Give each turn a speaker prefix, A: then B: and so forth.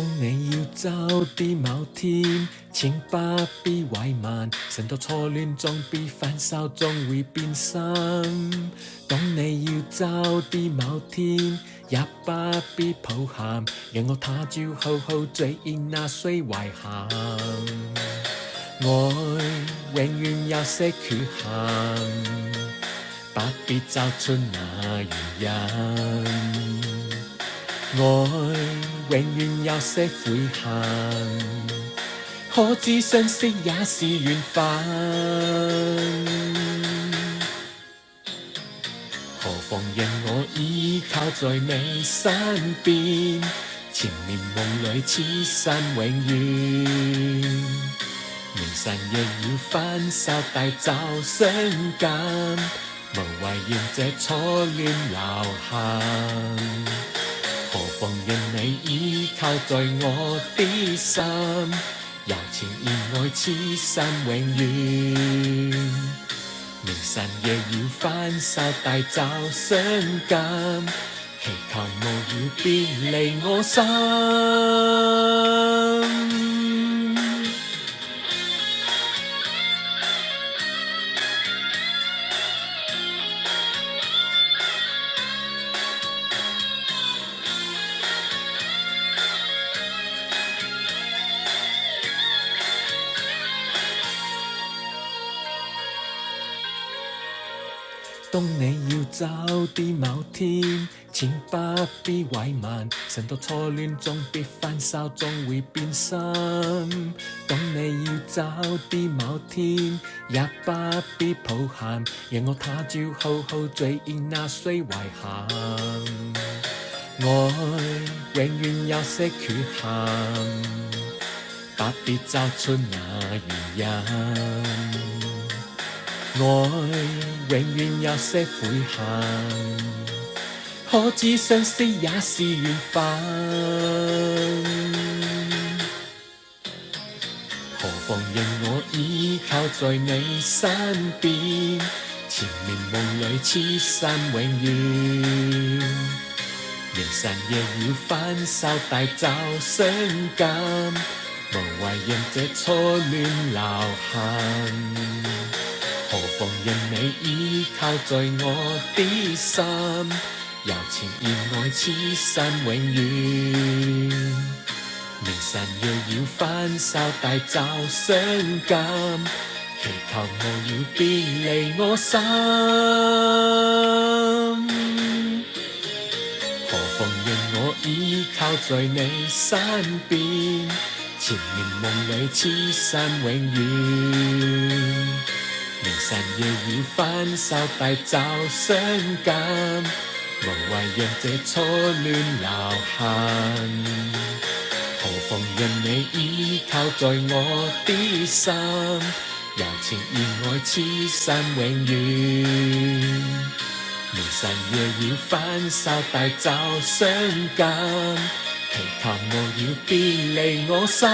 A: 懂你要走的某天，請不必怠慢，神到錯亂中必反手，終會變心。懂你要走的某天，也不必抱憾，讓我他朝好好追憶那歲遺憾。愛永遠有些缺陷，不必找出那原因。愛永遠有些悔恨，可知相識也是緣分。何妨讓我依靠在你身邊，纏綿夢裏此生永遠。明晨亦要分手大找相間，無謂讓這初戀留痕。何妨讓你依靠在我的心，柔情意愛此生永遠。明晨夜要分手大找相間，祈求無要別離我心。當你要走的某天，請不必怠慢，神到錯亂中必反手，終會變心。當你要走的某天，也不必抱憾，讓我他朝好好追憶那歲遺憾。愛永遠有些缺陷，不必找出那原因。愛永遠有些悔恨，可知相識也是緣分。何妨讓我依靠在你身邊，纏綿夢裏此生永遠。明晨夜要分手大找相間，無謂讓這初戀留痕。何妨讓你依靠在我的心，柔情意愛此生永遠。明晨夜要分手大找相間，祈求無要別離我心。何妨讓我依靠在你身邊，纏綿夢裏此生永遠。明晨夜要分手大找相間，無謂讓這初戀留痕。何妨讓你依靠在我的心，柔情意愛此生永遠。明晨夜要分手大找相間，祈求無要別離我心。